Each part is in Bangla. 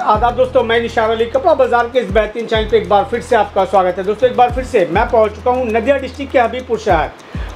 आदाब दोस्तों, मैं निशार अली कपड़ा बाजार के इस बेहतरीन चैनल पे एक बार फिर से आपका स्वागत है। दोस्तों एक बार फिर से मैं पहुंच चुका हूं नदिया डिस्ट्रिक्ट के हबीबपुर शहर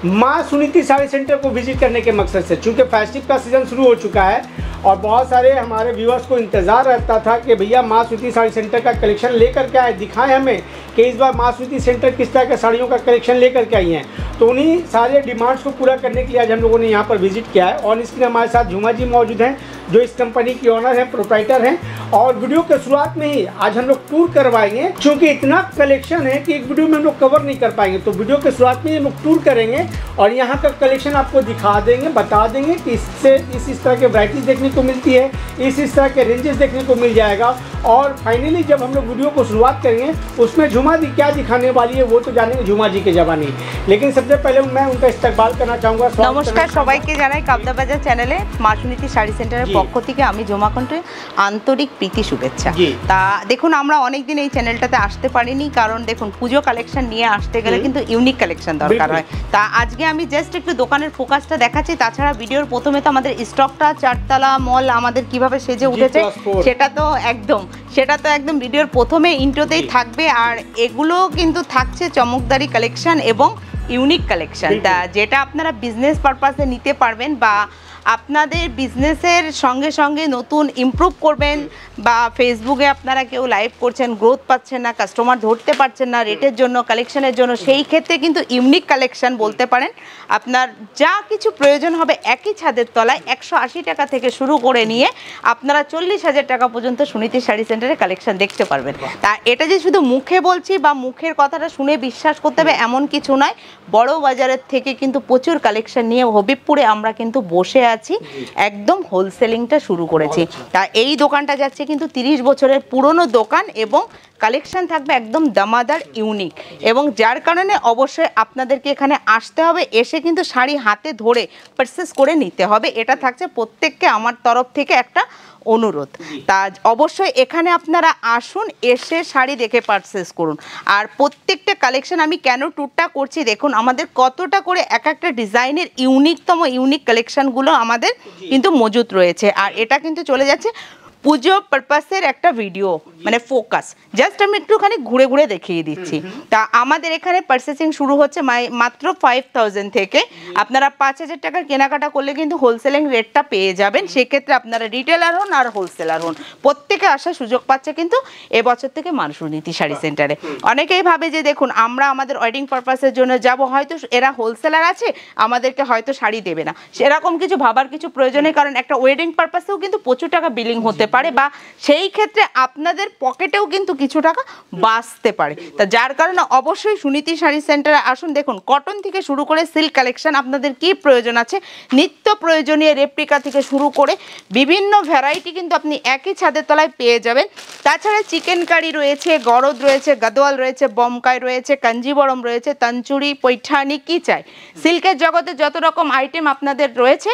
माँ सुनीति साड़ी सेंटर को विजिट करने के मकसद से। चूँकि फेस्टिव का सीज़न शुरू हो चुका है और बहुत सारे हमारे व्यूअर्स को इंतज़ार रहता था कि भैया माँ सुनीति साड़ी सेंटर का कलेक्शन लेकर के आए, दिखाएं हमें कि इस बार माँ सुनीति सेंटर किस तरह के साड़ियों का कलेक्शन लेकर के आई हैं। तो उन्हीं सारे डिमांड्स को पूरा करने के लिए आज हम लोगों ने यहाँ पर विजिट किया है। और इसके हमारे साथ झूमा जी मौजूद हैं जो इस कंपनी की ओनर हैं, प्रोप्राइटर हैं। और वीडियो के शुरुआत में ही आज हम लोग टूर करवाएंगे, क्योंकि इतना कलेक्शन है कि एक वीडियो में हम लोग कवर नहीं कर पाएंगे। तो वीडियो के शुरुआत में हम लोग टूर करेंगे और यहाँ का कलेक्शन आपको दिखा देंगे, बता देंगे कि इससे इस तरह के वैराइटीज़ देखने को मिलती है, इस तरह के रेंजेस देखने को मिल जाएगा। और फाइनली जब हम लोग वीडियो को शुरुआत करेंगे उसमें झूमा जी क्या दिखाने वाली है वो तो जानेंगे झूमा जी के जबानी। लेकिन सबसे पहले मैं उनका इस्तकबाल करना चाहूँगा। नमस्कार सबाइके जानाई काबदा बाजार चैनेले माँ सुनीति शाड़ी सेंटारेर पक्ष थेके आमी झुमा कण्ठे आंतरिक प्रीति शुभेच्छा। ता देखुन आमरा अनेक दिन এই চ্যানেলটাতে আসতে পারিনি, কারণ দেখুন পুজো কালেকশন নিয়ে আসতে গেলে কিন্তু ইউনিক কালেকশন দরকার হয়। তা আজকে আমি জাস্ট একটু দোকানের ফোকাসটা দেখাচ্ছি। তাছাড়া ভিডিওর প্রথমে তো আমাদের স্টকটা চারতলা মল আমাদের কিভাবে সেজে উঠেছে সেটা তো একদম ভিডিওর প্রথমে ইন্ট্রোতেই থাকবে। আর এগুলো কিন্তু থাকছে চমকদারি কালেকশন এবং ইউনিক কালেকশন, তা যেটা আপনারা বিজনেস পারপাসে নিতে পারবেন বা আপনাদের বিজনেসের সঙ্গে সঙ্গে নতুন ইমপ্রুভ করবেন বা ফেসবুকে আপনারা কেউ লাইভ করছেন, গ্রোথ পাচ্ছেন না, কাস্টমার ধরতে পারছেন না রেটের জন্য, কালেকশনের জন্য, সেই ক্ষেত্রে কিন্তু ইউনিক কালেকশন বলতে পারেন। আপনার যা কিছু প্রয়োজন হবে একই ছাদের তলায় 180 টাকা থেকে শুরু করে নিয়ে আপনারা 40,000 টাকা পর্যন্ত সুনীতি শাড়ি সেন্টারে কালেকশন দেখতে পারবেন। তা এটা যে শুধু মুখে বলছি বা মুখের কথাটা শুনে বিশ্বাস করতে হবে এমন কিছু নয়। বড় বাজারের থেকে কিন্তু প্রচুর কালেকশন নিয়ে হবিবপুরে আমরা কিন্তু বসে আছি, একদম হোলসেলিংটা শুরু করেছি। তা এই দোকানটা যাচ্ছে কিন্তু 30 বছরের পুরনো দোকান এবং কালেকশন থাকবে একদম দামাদার ইউনিক, এবং যার কারণে অবশ্যই আপনাদেরকে এখানে আসতে হবে, এসে কিন্তু শাড়ি হাতে ধরে পারচেস করে নিতে হবে। এটা থাকছে প্রত্যেককে আমার তরফ থেকে একটা অনুরোধ। তা অবশ্যই এখানে আপনারা আসুন, এসে শাড়ি দেখে পারচেস করুন। আর প্রত্যেকটা কালেকশন আমি কেন ট্যুরটা করছি দেখুন, আমাদের কতটা করে এক একটা ডিজাইনের ইউনিক কালেকশনগুলো আমাদের কিন্তু মজুদ রয়েছে। আর এটা কিন্তু চলে যাচ্ছে পুজো পারপাসের একটা ভিডিও, মানে ফোকাস জাস্ট আমি একটুখানি ঘুরে ঘুরে দেখিয়ে দিচ্ছি। তা আমাদের এখানে পারচেসিং শুরু হচ্ছে মাত্র 5000 থেকে। আপনারা 5000 টাকার কেনাকাটা করলে কিন্তু হোলসেলিং রেটটা পেয়ে যাবেন। সেক্ষেত্রে আপনারা রিটেলার হন আর হোলসেলার হন, প্রত্যেকে আসার সুযোগ পাচ্ছে কিন্তু এবছর থেকে মাँ সুনীতি শাড়ি সেন্টারে। অনেকেই ভাবে যে দেখুন আমরা আমাদের ওয়েডিং পারপাসের জন্য যাব, হয়তো এরা হোলসেলার আছে আমাদেরকে হয়তো শাড়ি দেবে না, সেরকম কিছু ভাবার কিছু প্রয়োজন নেই। কারণ একটা ওয়েডিং পারপাসেও কিন্তু প্রচুর টাকা বিলিং হতে পারে বা সেই ক্ষেত্রে আপনাদের পকেটেও কিন্তু কিছু টাকা বাঁচতে পারে। তা যার কারণে অবশ্যই সুনীতি শাড়ি সেন্টারে আসুন। দেখুন কটন থেকে শুরু করে সিল্ক কালেকশন আপনাদের কি প্রয়োজন আছে, নিত্য প্রয়োজনীয় রেপ্লিকা থেকে শুরু করে বিভিন্ন ভ্যারাইটি কিন্তু আপনি একই ছাদের তলায় পেয়ে যাবেন। তাছাড়া চিকেন কারি রয়েছে, গরদ রয়েছে, গাদোয়াল রয়েছে, বমকাই রয়েছে, কাঞ্জিবরম রয়েছে, তঞ্চুরি, পৈঠানি, কি চাই সিল্কের জগতে যত রকম আইটেম আপনাদের রয়েছে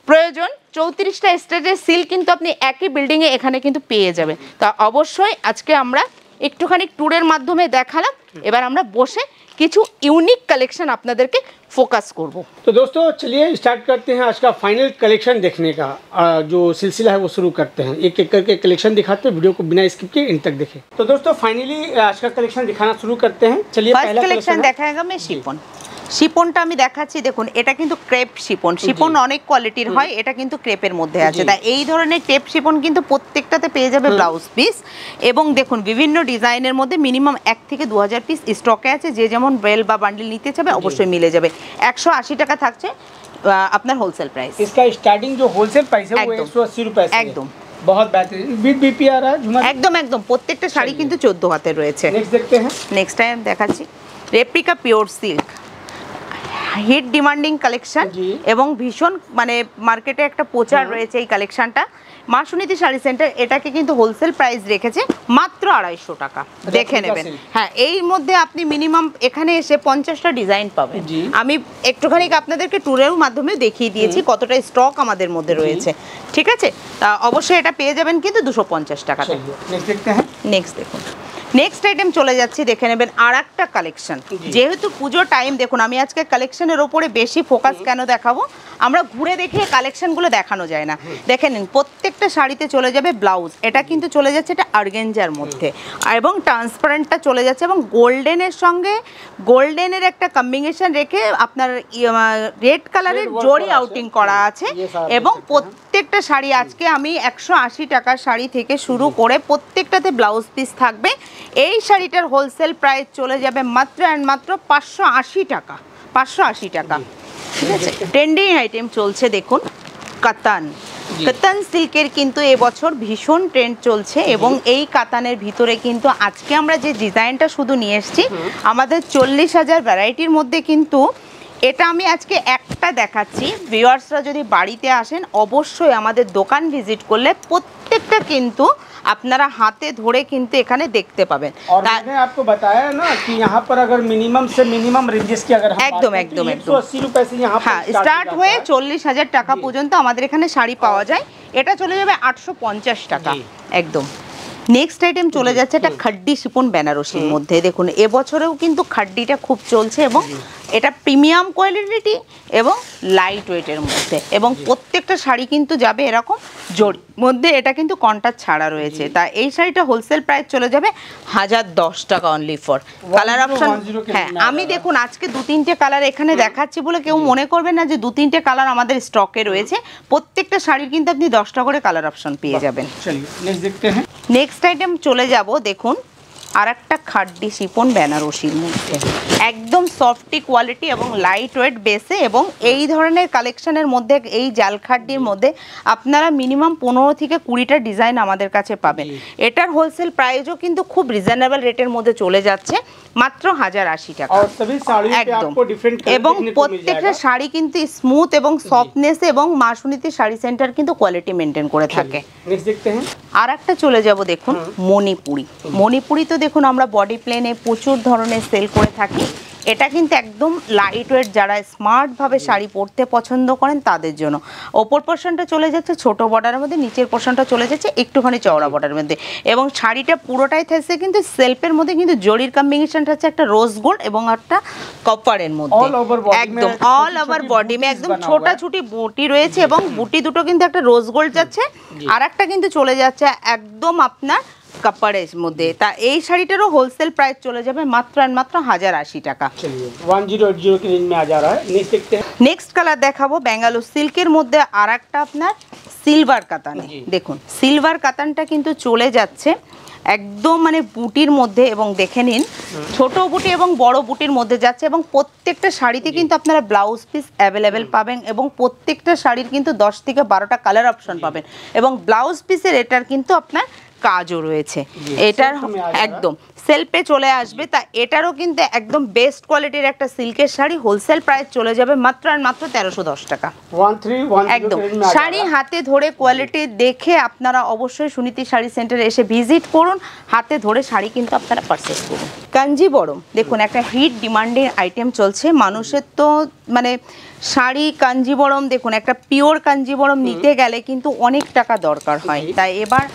প্রয়োজন। 34টা স্টেজের সিল্ক কিন্তু আপনি একই বিল্ডিংয়ে এখানে কিন্তু পেয়ে যাবেন। তা অবশ্যই আজকে আমরা একটুখানি ট্যুরের মাধ্যমে দেখালাম, এবার আমরা বসে কিছু ইউনিক কালেকশন আপনাদেরকে फोकस করব। तो दोस्तों चलिए स्टार्ट करते हैं आज का फाइनल कलेक्शन देखने का जो सिलसिला है वो शुरू करते हैं। एक एक करके कलेक्शन दिखाते हैं, वीडियो को बिना स्किप किए इन तक देखें। तो दोस्तों फाइनली आज का कलेक्शन दिखाना शुरू करते हैं। चलिए पहला कलेक्शन देखाएगा मैं शिफन। শিপনটা আমি দেখাচ্ছি, দেখুন এটা কিন্তু ক্রেপ শিপন। শিপন অনেক কোয়ালিটির হয়, এটা কিন্তু ক্রেপের মধ্যে আছে। তাই এই ধরনের ক্রেপ শিপন কিন্তু প্রত্যেকটাতে পেয়ে যাবে ব্লাউজ পিস, এবং দেখুন বিভিন্ন ডিজাইনের মধ্যে মিনিমাম 1 থেকে 2000 পিস স্টকে আছে। যে যেমন বেল বা বান্ডিল নিতে চাবে অবশ্যই মিলে যাবে। 180 টাকা থাকছে আপনার হোলসেল প্রাইস। इसका स्टार्टिंग जो होलसेल प्राइस है वो 180 रुपए से একদম बहुत बेहतरीन विद बीपी आ रहा है झुमा। একদম প্রত্যেকটা শাড়ি কিন্তু 14 হাতের রয়েছে। नेक्स्ट देखते हैं। নেক্সট টাইম দেখাচ্ছি replica pure silk, hit demanding collection এবং ভীষণ মানে মার্কেটে একটা প্রচার রয়েছে এই কালেকশনটা। মাँ সুনীতি শাড়ি সেন্টার এটাকে কিন্তু হোলসেল প্রাইস রেখেছে মাত্র 250 টাকা। দেখে নেবেন, হ্যাঁ এই মধ্যে আপনি মিনিমাম এখানে এসে 50টা ডিজাইন পাবেন। আমি একটুখানি আপনাদেরকে ট্যুরের মাধ্যমে দেখিয়ে দিয়েছি কতটা স্টক আমাদের মধ্যে রয়েছে, ঠিক আছে। তা অবশ্যই এটা পেয়ে যাবেন কিন্তু 250 টাকাতে। नेक्स्ट देखते हैं। নেক্সট দেখুন নেক্সট আইটেম চলে যাচ্ছে, দেখে নেবেন আর একটা কালেকশন। যেহেতু পুজো টাইম, দেখুন আমি আজকে কালেকশনের ওপরে বেশি ফোকাস কেন দেখাবো, আমরা ঘুরে দেখে কালেকশনগুলো দেখানো যায় না। দেখে নিন প্রত্যেকটা শাড়িতে চলে যাবে ব্লাউজ, এটা কিন্তু চলে যাচ্ছে এটা অর্গানজার মধ্যে, এবং ট্রান্সপারেন্টটা চলে যাচ্ছে এবং গোল্ডেনের সঙ্গে গোল্ডেনের একটা কম্বিনেশন রেখে আপনার রেড কালারের জরি আউটিং করা আছে। এবং প্রত্যেকটা শাড়ি আজকে আমি 180 টাকার শাড়ি থেকে শুরু করে প্রত্যেকটাতে ব্লাউজ পিস থাকবে। এই শাড়িটার হোলসেল প্রাইস চলে যাবে মাত্র অ্যান্ড মাত্র 580 টাকা, 580 টাকা। ঠিক আছে, ট্রেন্ডিং আইটেম চলছে দেখুন কাতান। কাতান সিল্কের কিন্তু এবছর ভীষণ ট্রেন্ড চলছে, এবং এই কাতানের ভিতরে কিন্তু আজকে আমরা যে ডিজাইনটা শুধু নিয়ে এসেছি, আমাদের 40,000 ভ্যারাইটির মধ্যে কিন্তু এটা আমি আজকে একটা দেখাচ্ছি। ভিউয়ার্সরা যদি বাড়িতে আসেন অবশ্যই আমাদের দোকান ভিজিট করলে প্রত্যেকটা কিন্তু আপনারা হাতে ধরে কিন্তু এখানে দেখতে পাবেন। और मैंने आपको बताया ना कि यहाँ पर अगर मिनिमम से मिनिमम रेंजेस की अगर हम एकदम बात एकदम करें तो 180 रुपए से यहाँ হ্যাঁ, স্টার্ট হয়ে 40,000 টাকা পর্যন্ত আমাদের এখানে শাড়ি পাওয়া যায়। এটা চলে যাবে 850 টাকা একদম। নেক্সট আইটেম চলে যাচ্ছে এটা খাড্ডি শিপন বেনারসির মধ্যে। দেখুন এবছরেও কিন্তু খাড্ডিটা খুব চলছে, এবং এটা প্রিমিয়াম কোয়ালিটি এবং লাইট ওয়েটের মধ্যে, এবং প্রত্যেকটা শাড়ি কিন্তু যাবে এরকম জড়ি মধ্যে, এটা কিন্তু কন্ট্রাস্ট ছাড়া রয়েছে। তা এই শাড়িটা হোলসেল প্রাইস চলে যাবে 1010 টাকা অনলি ফর। কালার অপশন, হ্যাঁ আমি দেখুন আজকে 2-3টে কালার এখানে দেখাচ্ছি বলে কেউ মনে করবেন না যে 2-3টে কালার আমাদের স্টকে রয়েছে। প্রত্যেকটা শাড়ির কিন্তু আপনি 10টা করে কালার অপশন পেয়ে যাবেন। নেক্সট আইটেম চলে যাব, দেখুন আর একটা খাড্ডি শিপন বেনারসির মধ্যে, একদম সফটি কোয়ালিটি এবং লাইট ওয়েট বেসে, এবং এই ধরনের কালেকশনের মধ্যে এই জাল খাড্ডির মধ্যে আপনারা মিনিমাম 15 থেকে 20টা ডিজাইন আমাদের কাছে পাবেন। এটার হোলসেল প্রাইসও কিন্তু খুব রিজনেবল রেটের মধ্যে চলে যাচ্ছে মাত্র 1080 টাকা একদম। এবং প্রত্যেকটা শাড়ি কিন্তু স্মুথ এবং সফটনেস, এবং মা সুনীতি শাড়ি সেন্টার কিন্তু কোয়ালিটি মেনটেন করে থাকে। আর একটা চলে যাব, দেখুন মণিপুরি। মণিপুরি তো দেখুন আমরা বডি প্লেনে প্রচুর ধরনের সেল করে থাকি। এটা কিন্তু একদম লাইট ওয়েট, যারা স্মার্টভাবে শাড়ি পরতে পছন্দ করেন তাদের জন্য। ওপর পোর্শনটা চলে যাচ্ছে ছোট বর্ডারের মধ্যে, নিচের পোর্শনটা চলে যাচ্ছে একটুখানি চওড়া বর্ডারের মধ্যে, এবং শাড়িটা পুরোটাই থাকছে কিন্তু সেলফের মধ্যে কিন্তু জরির কম্বিনেশনটা হচ্ছে একটা রোজ গোল্ড এবং একটা কপারের মধ্যে, একদম অল ওভার বডি মে একদম ছোটা ছুটি বুটি রয়েছে, এবং বুটি দুটো কিন্তু একটা রোজ গোল্ড যাচ্ছে, আর একটা কিন্তু চলে যাচ্ছে একদম আপনার কাপড়ের মধ্যে। তা এই শাড়িটারও হোলসেল প্রাইস চলে যাবে মাত্র আর মাত্র 1080 টাকা। 1080 की रेंज में आ जा रहा है। नेक्स्ट देखते हैं। নেক্সট কালার দেখাবো বেঙ্গালুরু সিল্কের মধ্যে আর একটা আপনার সিলভার কাতানে। দেখুন সিলভার কাতানটা কিন্তু চলে যাচ্ছে একদম মানে বুটির মধ্যে, এবং দেখে নিন ছোট বুটি এবং বড় বুটির মধ্যে যাচ্ছে, এবং প্রত্যেকটা শাড়িতে কিন্তু আপনারা ব্লাউজ পিস অ্যাভেলেবেল পাবেন, এবং প্রত্যেকটা শাড়ির কিন্তু 10 থেকে 12টা কালার অপশন পাবেন, এবং ব্লাউজ পিসের এটার কিন্তু আপনার কাজও রয়েছে। এটার একদম সেলফে চলে আসবে। তা এটারও কিন্তু একদম বেস্ট কোয়ালিটির একটা সিল্কের শাড়ি, হোলসেল প্রাইস চলে যাবে মাত্র আর মাত্র 1310 টাকা একদম। শাড়ি হাতে ধরে কোয়ালিটি দেখে আপনারা অবশ্যই সুনীতি শাড়ি সেন্টারে এসে ভিজিট করুন, হাতে ধরে শাড়ি কিন্তু আপনারা পারচেস করুন। কাঞ্জিবরম দেখুন একটা হিট ডিমান্ডিং আইটেম চলছে মানুষের, তো মানে শাড়ি কাঞ্জিবরম দেখুন একটা পিওর কাঞ্জিবরম নিতে গেলে কিন্তু অনেক টাকা দরকার হয়। তাই এবার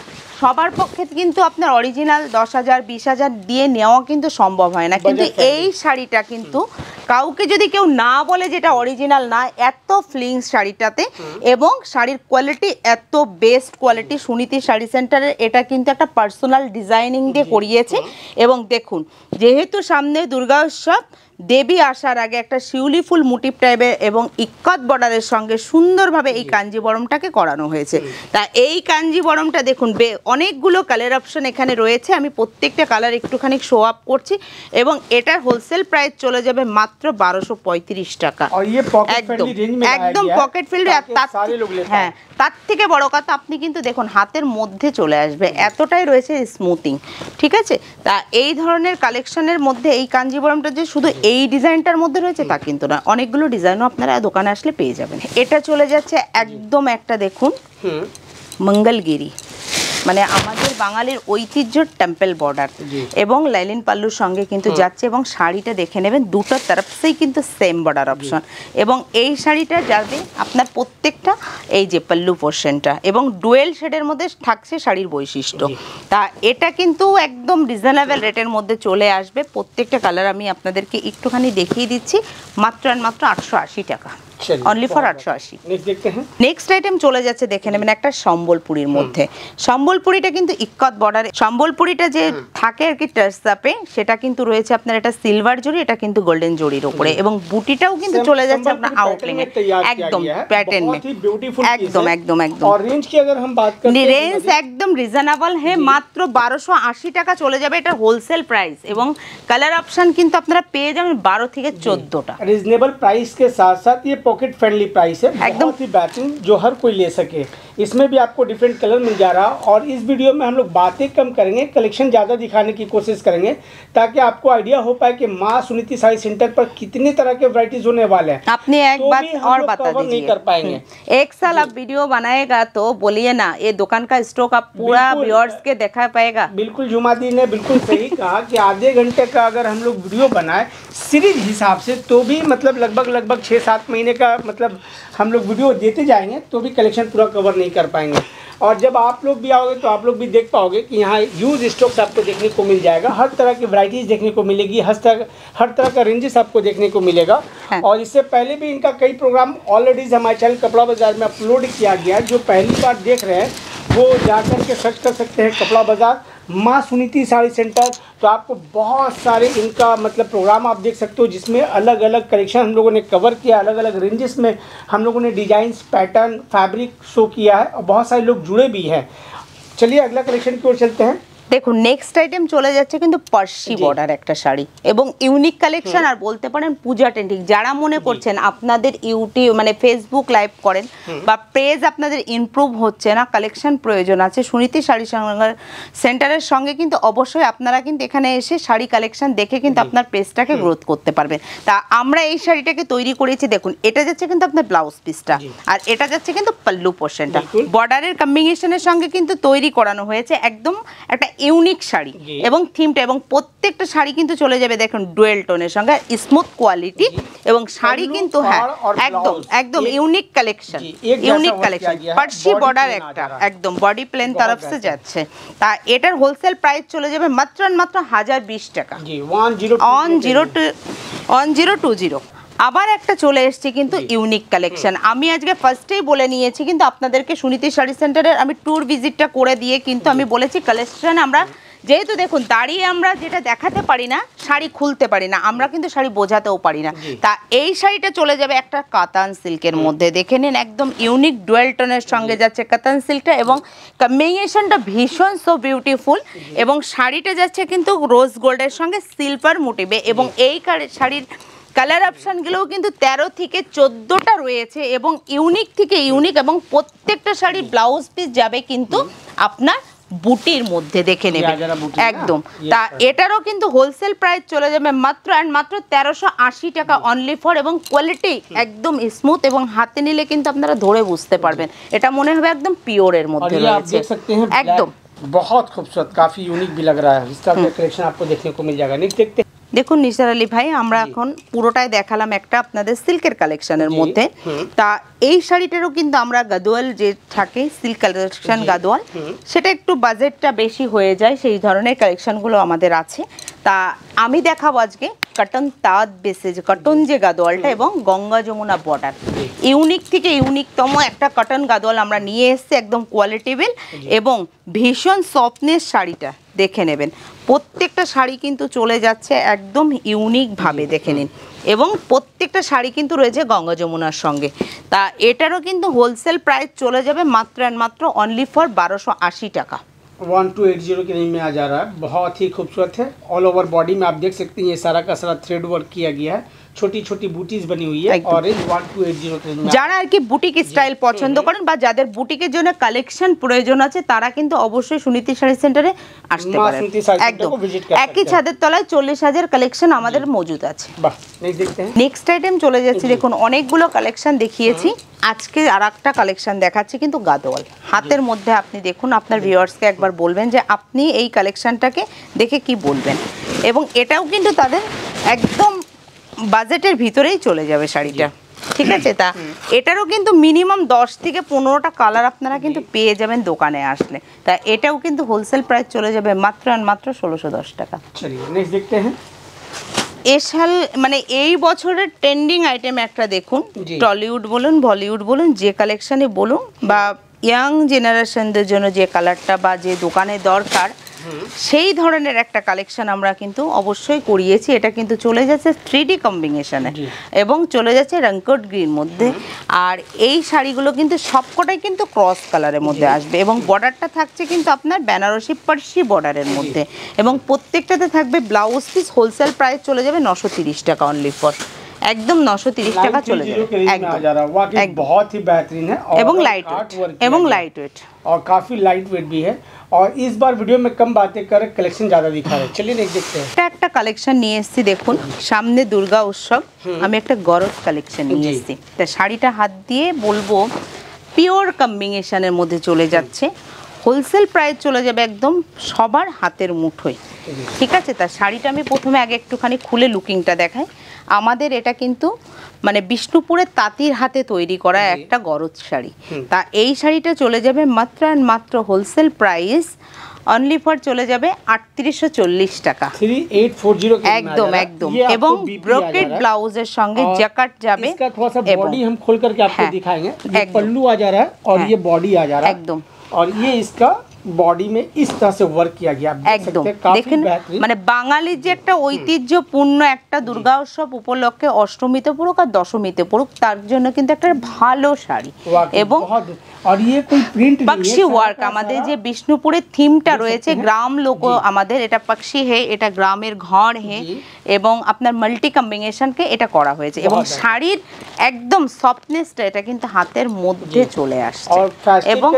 সবার পক্ষে কিন্তু আপনার অরিজিনাল 10,000 20,000 দিয়ে নেওয়া কিন্তু সম্ভব হয় না, কিন্তু এই শাড়িটা কিন্তু কাউকে যদি কেউ না বলে যেটা অরিজিনাল না, এত ফ্লিংস শাড়িটাতে, এবং শাড়ির কোয়ালিটি এত বেস্ট কোয়ালিটি। সুনীতি শাড়ি সেন্টারের এটা কিন্তু একটা পার্সোনাল ডিজাইনিং দিয়ে করিয়েছে, এবং দেখুন যেহেতু সামনে দুর্গা উৎসব, দেবী আসার আগে একটা শিউলি ফুল মোটিভ টাইপের এবং ইক্কত বর্ডারের সঙ্গে সুন্দরভাবে এই কাঞ্জিবরমটাকে করানো হয়েছে। তা এই কাঞ্জিবরমটা দেখুন অনেকগুলো কালার অপশন এখানে রয়েছে, আমি প্রত্যেকটা কালার একটুখানি শো আপ করছি, এবং এটার হোলসেল প্রাইস চলে যাবে মাত্র 1235 টাকা একদম একদম পকেট ফিল্ড। হ্যাঁ তার থেকে বড় কথা আপনি কিন্তু দেখুন হাতের মধ্যে চলে আসবে, এতটাই রয়েছে স্মুথিং। ঠিক আছে, তা এই ধরনের কালেকশনের মধ্যে এই কাঞ্জিবরমটা যে শুধু এই ডিজাইনটার মধ্যে রয়েছে তা কিন্তু না, অনেকগুলো ডিজাইনও আপনারা দোকানে আসলে পেয়ে যাবেন। এটা চলে যাচ্ছে একদম একটা দেখুন মঙ্গলগিরি, মানে আমাদের বাঙালির ঐতিহ্যর টেম্পল বর্ডার এবং লাইলিন পাল্লুর সঙ্গে কিন্তু যাচ্ছে এবং শাড়িটা দেখে নেবেন দুটো তরফেই কিন্তু সেম বর্ডার অপশন এবং এই শাড়িটা যাবে আপনার প্রত্যেকটা এই যে পাল্লু পোর্শনটা এবং ডুয়েল শেডের মধ্যে থাকছে শাড়ির বৈশিষ্ট্য। তা এটা কিন্তু একদম রিজনেবল রেটের মধ্যে চলে আসবে। প্রত্যেকটা কালার আমি আপনাদেরকে একটুখানি দেখিয়ে দিচ্ছি, মাত্র আর মাত্র 880 টাকা, অনলি ফর 880। নেক্সট আইটেম চলে যাচ্ছে দেখে নেবেন একটা সম্বলপুরীর মধ্যে। সম্বলপুরীটা কিন্তু ইক্কত বর্ডারে, সম্বলপুরীটা যে থাকে আর কি টার্সাপে, সেটা কিন্তু রয়েছে আপনার এটা সিলভার জরি, এটা কিন্তু গোল্ডেন জরির উপরে এবং বুটিটাও কিন্তু চলে যাচ্ছে আপনার আউটলাইন একদম প্যাটার্ন में, একদম একদম একদম। और रेंज की अगर हम बात करें रेंज एकदम রিজনেবল है, মাত্র 1280 টাকা চলে যাবে, এটা হোলসেল প্রাইস এবং কালার অপশন কিন্তু আপনারা পেয়ে যাবেন 12 থেকে 14টা। रीजनेबल प्राइस के साथ साथ ये पॉकेट फ्रेंडली प्राइस है, बहुत ही बेहतरीन जो हर कोई ले सके। इसमें भी आपको डिफरेंट कलर मिल जा रहा है और इस वीडियो में हम लोग बातें कम करेंगे, कलेक्शन ज़्यादा दिखाने की कोशिश करेंगे ताकि आपको आइडिया हो पाए कि माँ सुनीति साड़ी सेंटर पर कितने तरह के वैरायटीज होने वाले हैं। आपने एक तो बात और बता दीजिए, नहीं कर पाएंगे। एक साल आप वीडियो बनाएगा तो बोलिए ना ये दुकान का स्टॉक आप पूरा व्यूअर्स के दिखा पाएगा। बिल्कुल जुमा दी ने बिल्कुल सही कहा कि आधे घंटे का अगर हम लोग वीडियो बनाए सीरीज हिसाब से तो भी मतलब लगभग 6-7 महीने का मतलब हम लोग वीडियो देते जाएंगे तो भी कलेक्शन पूरा कवर नहीं कर पाएंगे। और जब आप लोग भी आओगे तो आप लोग भी देख पाओगे कि यहाँ यूज स्टॉक्स आपको देखने को मिल जाएगा, हर तरह की वैरायटीज देखने को मिलेगी, हर तरह का रेंजेस आपको देखने को मिलेगा। और इससे पहले भी इनका कई प्रोग्राम ऑलरेडी हमारे चैनल कपड़ा बाजार में अपलोड किया गया है। जो पहली बार देख रहे हैं वो जाकर के सर्च कर सकते हैं कपड़ा बाजार माँ सुनीति साड़ी सेंटर, तो आपको बहुत सारे इनका मतलब प्रोग्राम आप देख सकते हो जिसमें अलग अलग कलेक्शन हम लोगों ने कवर किया, अलग अलग रेंजेस में हम लोगों ने डिजाइन्स पैटर्न फैब्रिक शो किया है और बहुत सारे लोग जुड़े भी हैं। चलिए अगला कलेक्शन की ओर चलते हैं। দেখুন নেক্সট আইটেম চলে যাচ্ছে কিন্তু পার্সি বর্ডার একটা শাড়ি এবং ইউনিক কালেকশন আর বলতে পারেন পূজা ট্রেন্ডিং। যারা মনে করছেন আপনাদের ইউটিউব মানে ফেসবুক লাইভ করেন বা পেজ আপনাদের ইমপ্রুভ হচ্ছে না, কালেকশন প্রয়োজন আছে সুনীতি শাড়ি সেন্টারের সঙ্গে, কিন্তু অবশ্যই আপনারা কিন্তু এখানে এসে শাড়ি কালেকশন দেখে কিন্তু আপনার পেজটাকে গ্রোথ করতে পারবেন। তা আমরা এই শাড়িটাকে তৈরি করেছি, দেখুন এটা যাচ্ছে কিন্তু আপনার ব্লাউজ পিসটা আর এটা যাচ্ছে কিন্তু পাল্লু পোর্শনটা, বর্ডারের কম্বিনেশনের সঙ্গে কিন্তু তৈরি করানো হয়েছে একদম একটা ইউনিক শাড়ি এবং থিমটা এবং প্রত্যেকটা শাড়ি কিন্তু চলে যাবে দেখুন ডুয়েল টোনের সঙ্গে স্মুথ কোয়ালিটি এবং শাড়ি কিন্তু হ্যাঁ একদম একদম unique collection, unique collection Parsi border একটা একদম বডি প্লেন তরফ से যাচ্ছে। তা এটার হোলসেল প্রাইস চলে যাবে মাত্র 1020 টাকা, 1020। আবার একটা চলে এসেছে কিন্তু ইউনিক কালেকশন। আমি আজকে ফার্স্টেই বলে নিয়েছি কিন্তু আপনাদেরকে সুনীতি শাড়ি সেন্টারের আমি ট্যুর ভিজিটটা করে দিয়ে কিন্তু আমি বলেছি কালেকশন আমরা যেহেতু দেখুন দাঁড়িয়ে আমরা যেটা দেখাতে পারি না, শাড়ি খুলতে পারি না, আমরা কিন্তু শাড়ি বোঝাতেও পারি না। তা এই শাড়িটা চলে যাবে একটা কাতান সিল্কের মধ্যে, দেখে নিন একদম ইউনিক ডুয়েল টোনের সঙ্গে যাচ্ছে কাতান সিল্কটা এবং কম্বিনেশনটা ভীষণ সো বিউটিফুল এবং শাড়িটা যাচ্ছে কিন্তু রোজ গোল্ডের সঙ্গে সিলভার মোটিভে এবং এই শাড়ির কালার অপশানগুলোও কিন্তু 13 থেকে 14টা রয়েছে এবং ইউনিক থেকে ইউনিক এবং প্রত্যেকটা শাড়ির ব্লাউজ পিস যাবে কিন্তু আপনার বুটির মধ্যে দেখে নেবেন একদম। তা এটারও কিন্তু হোলসেল প্রাইস চলে যাবে মাত্র আর মাত্র 1380 টাকা অনলি ফর এবং কোয়ালিটি একদম স্মুথ এবং হাতে নিলে কিন্তু আপনারা ধরে বুঝতে পারবেন এটা মনে হবে একদম পিওরের মধ্যে রয়েছে একদম। बहुत खूबसूरत, काफी यूनिक भी लग रहा है। इस तरह का कलेक्शन आपको देखने को मिल जाएगा। नेक्स्ट देखते हैं। দেখুন নিসার আলী ভাই আমরা এখন পুরোটাই দেখালাম একটা আপনাদের সিল্কের কালেকশনের মধ্যে। তা এই শাড়িটারও কিন্তু আমরা গাদোয়াল যে থাকে সিল্ক কালেকশন গাদোয়াল সেটা একটু বাজেটটা বেশি হয়ে যায়, সেই ধরনের কালেকশনগুলো আমাদের আছে। তা আমি দেখাবো আজকে কটন তাঁত বেসে যে কটন যে গাদোয়ালটা এবং গঙ্গা যমুনা বর্ডার ইউনিক থেকে ইউনিকতম একটা কটন গাদোয়াল আমরা নিয়ে এসেছি একদম কোয়ালিটিবল এবং ভীষণ সফটনেস। শাড়িটা দেখে নেবেন প্রত্যেকটা শাড়ি কিন্তু চলে যাচ্ছে একদম ইউনিকভাবে দেখে নিন এবং প্রত্যেকটা শাড়ি কিন্তু রয়েছে গঙ্গা যমুনার সঙ্গে। তা এটারও কিন্তু হোলসেल प्राइस চলে যাবে মাত্র আর মাত্র অনলি ফর 1280 টাকা। 1280 के रेंज में आ जा रहा है, बहुत ही खूबसूरत है। ऑल ओवर बॉडी में आप देख सकते हैं ये सारा का सारा थ्रेड वर्क किया गया है, छोटी छोटी बुटीज बनी हुई है ऑरेंज 1280 যারা আর কি বুটিক স্টাইল পছন্দ করেন বা যাদের বুটিকের জন্য কালেকশন প্রয়োজন আছে তারা কিন্তু অবশ্যই সুনীতি শাড়ি সেন্টারে আসতে পারেন। একদম একই ছাদের তলায় 40,000 কালেকশন আমাদের মজুদ আছে। বাহ, দেখতে हैं নেক্সট আইটেম চলে যাচ্ছে। দেখুন অনেকগুলো কালেকশন দেখিয়েছি, আজকে আরেকটা কালেকশন দেখাচ্ছি কিন্তু গাদোয়াল হাতের মধ্যে। আপনি দেখুন, আপনার ভিউয়ার্সকে একবার বলবেন যে আপনি এই কালেকশনটাকে দেখে কি বলবেন, এবং এটাও কিন্তু তাদের একদম বাজেটের ভিতরেই চলে যাবে শাড়িটা, ঠিক আছে। তা এটারও কিন্তু মিনিমাম 10 থেকে 15টা কালার আপনারা কিন্তু পেয়ে যাবেন দোকানে আসলে। তা এটাও কিন্তু হোলসেল প্রাইস চলে যাবে মাত্র আর মাত্র 1610 টাকা। চলিয়ে নেক্সট দেখতে हैं। এশাল মানে এই বছরের ট্রেন্ডিং আইটেম একটা দেখুন, টলিউড বলুন বলিউড বলুন যে কালেকশনে বলুন বা ইয়াং জেনারেশনদের জন্য যে কালারটা বা যে দোকানে দরকার সেই ধরনের একটা কালেকশন আমরা কিন্তু অবশ্যই করিয়েছি। এটা কিন্তু চলে যাচ্ছে 3D কম্বিনেশনে এবং চলে যাচ্ছে রংকোট গ্রিন মধ্যে। আর এই শাড়িগুলো কিন্তু সবকটাই কিন্তু ক্রস কালারের মধ্যে আসবে এবং বর্ডারটা থাকছে কিন্তু আপনার বেনারসি পার্সি বর্ডারের মধ্যে, এবং প্রত্যেকটাতে থাকবে ব্লাউজ পিস। হোলসেল প্রাইস চলে যাবে 930 টাকা অনলি ফর, একদম 930 টাকা চলে যাবে। একদম बहुत ही बेहतरीन है এবং লাইট ওয়েট और काफी लाइट वेट भी है। और इस बार वीडियो में कम बातें कर कलेक्शन ज्यादा दिखा रहे हैं। चलिए नेक्स्ट देखते हैं। একটা কালেকশন নিয়ে এসেছি দেখুন, সামনে দুর্গা উৎসব, আমি একটা গরজ কালেকশন নিয়ে এসেছি। তা শাড়িটা হাত দিয়ে বলবো পিওর কম্বিনেশনের মধ্যে চলে যাচ্ছে, হোলসেল প্রাইস চলে যাবে একদম সবার হাতের মুঠোয়, ঠিক আছে। তা শাড়িটা আমি প্রথমে আগে একটুখানি খুলে লুকিংটা দেখাই। আমাদের এটা কিন্তু মানে বিষ্ণুপুরের তাঁতির হাতে তৈরি করা একটা গরজ শাড়ি। তা এই শাড়িটা চলে যাবে মাত্র আর মাত্র হোলসেল প্রাইস অনলি ফর চলে যাবে 3840 টাকা। 3840 একদম একদম, এবং ব্রোকেড ব্লাউজের সঙ্গে জ্যাকেট যাবে। इसका थोड़ा सा बॉडी हम खोल करके आपको दिखाएंगे। ये पल्लू आ जा रहा है और ये बॉडी आ जा रहा है एकदम, और ये इसका বডি মে ইস तरह से वर्क किया गया। একদম দেখেন, মানে বাঙালির যে একটা ঐতিহ্যপূর্ণ একটা দুর্গা উৎসব উপলক্ষে অষ্টমীতে পড়ুক আর দশমীতে পড়ুক তার জন্য কিন্তু একটা ভালো শাড়ি। এবং और ये कोई प्रिंट পক্ষী ওয়ার্ক, আমাদের যে বিষ্ণুপুরের থিমটা রয়েছে গ্রাম লোক আমাদের, এটা পক্ষী হে, এটা গ্রামের ঘর হে, এবং আপনার মাল্টি কম্বিনেশনকে এটা করা হয়েছে এবং শাড়ির একদম সফটনেসটা এটা কিন্তু হাতের মধ্যে চলে আসছে। এবং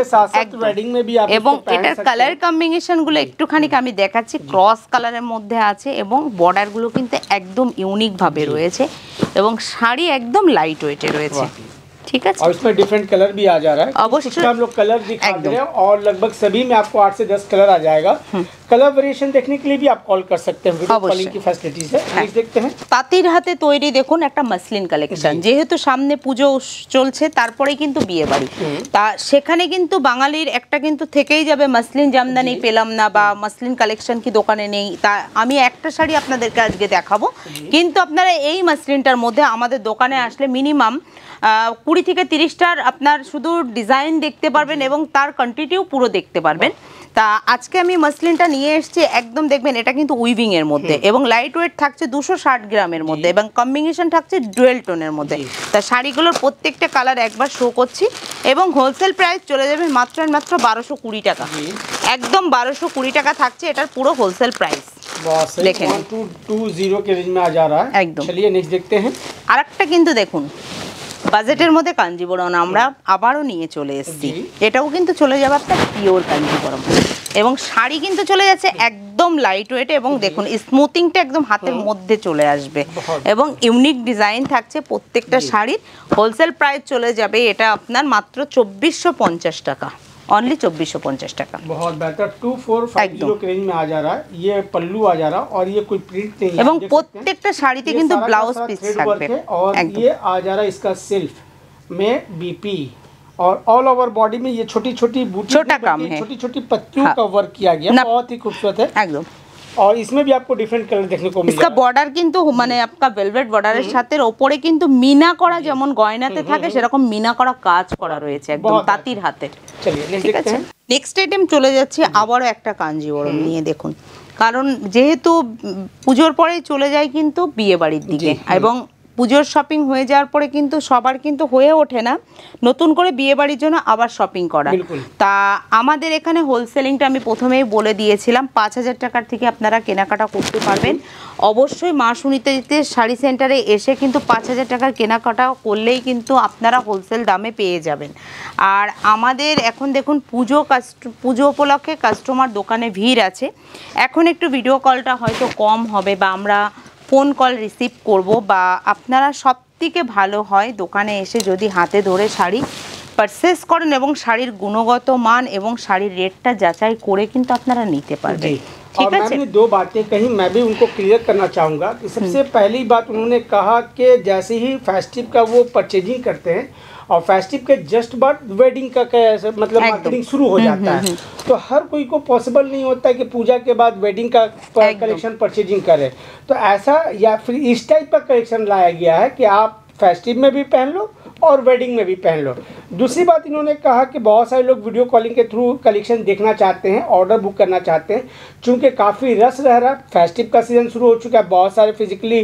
এবং এটার কালার কম্বিনেশন গুলো একটুখানি আমি দেখাচ্ছি, ক্রস কালারের মধ্যে আছে এবং বর্ডার গুলো কিন্তু একদম ইউনিক ভাবে রয়েছে এবং শাড়ি একদম লাইট ওয়েটে রয়েছে, ठीक है। और इसमें डिफरेंट कलर भी आ जा रहा है। अवश्य हम लोग कलर दिखा रहे हैं और लगभग सभी में आपको 8 से 10 कलर आ जाएगा। कलर वेरिएशन देखने के लिए भी आप कॉल कर सकते हैं, वीडियो कॉलिंग की फैसिलिटीज है। नेक्स्ट देखते हैं। তাঁতির হাতে তৈরি দেখুন একটা মাসলিন কালেকশন, যেহেতু সামনে পুজো চলছে তারপরেই কিন্তু বিয়ে বাড়ি, তা সেখানে কিন্তু বাঙালির একটা কিন্তু থেকেই যাবে মাসলিন জামদানি পেলাম না বা মাসলিন কালেকশন কি দোকানে নেই। তা আমি একটা শাড়ি আপনাদেরকে আজকে দেখাবো, কিন্তু আপনারা এই মাসলিনটার মধ্যে আমাদের দোকানে আসলে মিনিমাম 20 থেকে 30টার আপনার শুধু ডিজাইন দেখতে পারবেন এবং তার কোয়ান্টিটিও পুরো দেখতে পারবেন। তা আজকে আমি মাসলিনটা নিয়ে এসেছি, একদম দেখবেন এটা কিন্তু উইভিং এর মধ্যে এবং লাইট ওয়েট থাকছে 260 গ্রামের মধ্যে এবং কম্বিনেশন থাকছে ডুয়েল টোনের মধ্যে। তা শাড়িগুলোর প্রত্যেকটা কালার একবার শো করছি এবং হোলসেল প্রাইস চলে যাবে মাত্র আর মাত্র 1220 টাকা, একদম 1220 টাকা থাকছে এটার পুরো হোলসেল প্রাইস। দেখেন 1220 के रेंज में आ जा रहा है एकदम। चलिए नेक्स्ट देखते हैं। আরেকটা কিন্তু দেখুন বাজেটের মধ্যে কাঞ্জিবরম আমরা আবারও নিয়ে চলে এসেছি, এটাও কিন্তু চলে যাবে আপনার পিওর কাঞ্জিবরম এবং শাড়ি কিন্তু চলে যাচ্ছে একদম লাইট ওয়েট এবং দেখুন স্মুথিংটা একদম হাতের মধ্যে চলে আসবে এবং ইউনিক ডিজাইন থাকছে প্রত্যেকটা শাড়ির। হোলসেল প্রাইস চলে যাবে এটা আপনার মাত্র 2450 টাকা, ओनली 2450 টাকা। बहुत बेहतर 2450 के रेंज में आ जा रहा है। ये पल्लू आ जा रहा और ये कोई प्रिंट नहीं है এবং প্রত্যেকটা শাড়িতে কিন্তু ব্লাউজ পিস থাকবে और ये आ जा रहा है इसका सिल्क में बीपी और ऑल ओवर बॉडी में ये छोटी छोटी बूटी छोटी छोटी पत्तियों का वर्क किया गया, बहुत ही खूबसूरत है एकदम। और इसमें भी आपको डिफरेंट कलर देखने को मिलेगा। इसका बॉर्डर কিন্তু মানে आपका वेलवेट বর্ডারের সাথে উপরে কিন্তু মিনা করা যেমন গয়নাতে থাকে সেরকম মিনা করা কাজ করা রয়েছে একদম তাঁতির হাতে। চলিয়ে নেক্সট দেখতে हैं। নেক্সট আইটেম চলে যাচ্ছে আবারও একটা কাঞ্জিবরম নিয়ে দেখুন, কারণ যেহেতু পুজোর পরেই চলে যায় কিন্তু বিয়ে বাড়ির দিকে এবং পুজোর শপিং হয়ে যাওয়ার পরে কিন্তু সবার কিন্তু হয়ে ওঠে না নতুন করে বিয়ে বাড়ির জন্য আবার শপিং করা। তা আমাদের এখানে হোলসেলিংটা আমি প্রথমেই বলে দিয়েছিলাম, 5,000 টাকার থেকে আপনারা কেনাকাটা করতে পারবেন। অবশ্যই মা সুনিতাদিতে শাড়ি সেন্টারে এসে কিন্তু 5,000 টাকার কেনাকাটা করলেই কিন্তু আপনারা হোলসেল দামে পেয়ে যাবেন। আর আমাদের এখন দেখুন পুজো উপলক্ষে কাস্টমার দোকানে ভিড় আছে। এখন একটু ভিডিও কলটা হয়তো কম হবে বা আমরা ফোন কল রিসিভ করব, বা আপনারা সবথেকে ভালো হয় দোকানে এসে যদি হাতে ধরে শাড়ি পারচেস করেন এবং শাড়ির গুণগত মান এবং শাড়ির রেটটা যাচাই করে কিন্তু আপনারা নিতে পারবেন। और मैम ने 2 बातें कही, मैं भी उनको क्लियर करना चाहूँगा कि सबसे पहली बात उन्होंने कहा कि जैसे ही फेस्टिव का वो परचेजिंग करते हैं और फेस्टिव के जस्ट बाद वेडिंग का मतलब मार्केटिंग शुरू हो जाता है, तो हर कोई को पॉसिबल नहीं होता है कि पूजा के बाद वेडिंग का कलेक्शन परचेजिंग करे। तो ऐसा या फिर इस टाइप का कलेक्शन लाया गया है कि आप फेस्टिव में भी पहन लो और वेडिंग में भी पहन लो। दूसरी बात इन्होंने कहा कि बहुत सारे लोग वीडियो कॉलिंग के थ्रू कलेक्शन देखना चाहते हैं, ऑर्डर बुक करना चाहते हैं। चूँकि काफ़ी रश रह रहा है, फेस्टिव का सीज़न शुरू हो चुका है, बहुत सारे फिजिकली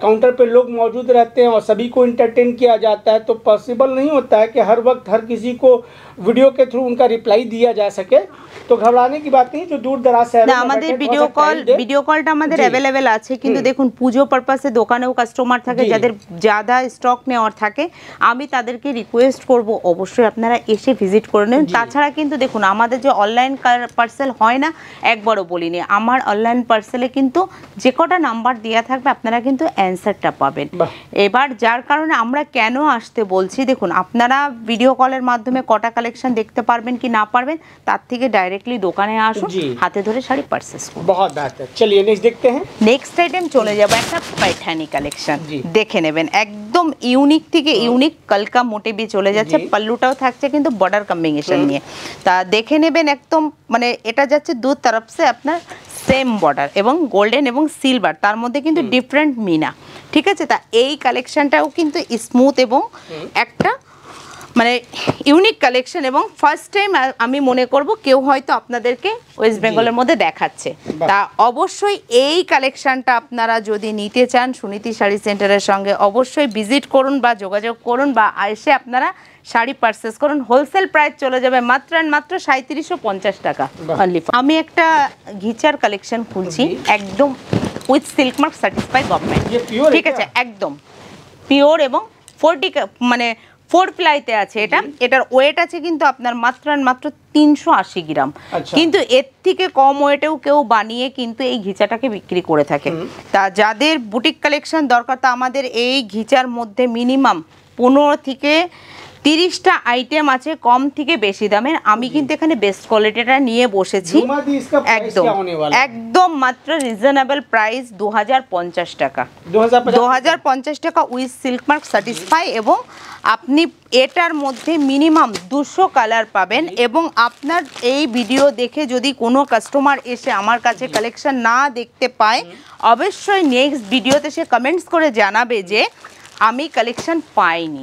काउंटर पे लोग मौजूद रहते हैं और सभी को इंटरटेन किया जाता है, तो पॉसिबल नहीं होता है कि हर वक्त हर किसी को वीडियो के थ्रू उनका रिप्लाई दिया जा सके। तो घबराने की बात नहीं, जो दूर दराज से আমাদের ভিডিও কলটা আমাদের অ্যাভেলেবেল আছে, কিন্তু দেখুন পুজো পারপাসে দোকানেও কাস্টমার থাকে যাদের জাদা স্টক নেওয়ার থাকে, আমি তাদেরকে রিকোয়েস্ট করব অবশ্যই আপনারা এসে ভিজিট করে নেন। তাছাড়া কিন্তু দেখুন আমাদের যে অনলাইন পার্সেল হয় না, একবারও বলিনি, আমার অনলাইন পার্সেলে কিন্তু যে কটা নাম্বার দেওয়া থাকবে আপনারা কিন্তু অ্যান্সারটা পাবেন। এবার যার কারণে আমরা কেন আসতে বলছি, দেখুন আপনারা ভিডিও কলের মাধ্যমে কটা কালেকশন দেখতে পারবেন কি না পারবেন, তার থেকে ডাইরেক্টলি দোকানে আসুন, হাতে ধরে শাড়ি পারচেস করুন। बहुत बेहतर, चलिए नेक्स्ट देखते हैं। নেক্সট আইটেম চলে যাব একটা পাইঠানি কালেকশন, দেখে নেবেন একদম ইউনিক থেকে ইউনিক কলকা মোটিভে চলে যাচ্ছে, পাল্লুটাও থাকছে কিন্তু বর্ডার কম্বিনেশন নিয়ে। তা দেখে নেবেন একদম মানে এটা যাচ্ছে দু তরফ সে আপনার সেম বর্ডার এবং গোল্ডেন এবং সিলভার, তার মধ্যে কিন্তু ডিফারেন্ট মিনা, ঠিক আছে। তা এই কালেকশনটাও কিন্তু স্মুথ এবং একটা মানে ইউনিক কালেকশন, এবং ফার্স্ট টাইম আমি মনে করব কেউ হয়তো আপনাদেরকে ওয়েস্ট বেঙ্গলের মধ্যে দেখাচ্ছে। তা অবশ্যই এই কালেকশনটা আপনারা যদি নিতে চান সুনীতি শাড়ি সেন্টারের সঙ্গে অবশ্যই ভিজিট করুন বা যোগাযোগ করুন, বা এসে আপনারা শাড়ি পারচেস করুন। হোলসেল প্রাইস চলে যাবে মাত্র 3750 টাকা অনলি। আমি একটা ঘিচার কালেকশন খুলছি একদম with silk mark certified government, ঠিক আছে, একদম পিওর এবং 40 মানে 4 প্লাইতে আছে এটা। এটার ওয়েট আছে কিন্তু আপনার মাত্র 380 গ্রাম, কিন্তু এর থেকে কম ওয়েটেও কেউ বানিয়ে কিন্তু এই ঘিচাটাকে বিক্রি করে থাকে। তা যাদের বুটিক কালেকশন দরকার, তা আমাদের এই ঘিচার মধ্যে মিনিমাম 15 থেকে 30টা আইটেম আছে কম থেকে বেশি দামের। আমি কিন্তু এখানে বেস্ট কোয়ালিটিটা নিয়ে বসেছি, একদম মাত্র রিজনেবল প্রাইস 2050 টাকা, 2050 টাকা উইথ সিল্ক মার্ক সার্টিফাই। এবং আপনি এটার মধ্যে মিনিমাম 200 কালার পাবেন। এবং আপনার এই ভিডিও দেখে যদি কোনো কাস্টমার এসে আমার কাছে কালেকশন না দেখতে পায়, অবশ্যই নেক্সট ভিডিওতে সে কমেন্টস করে জানাবে যে আমি কালেকশন পাইনি।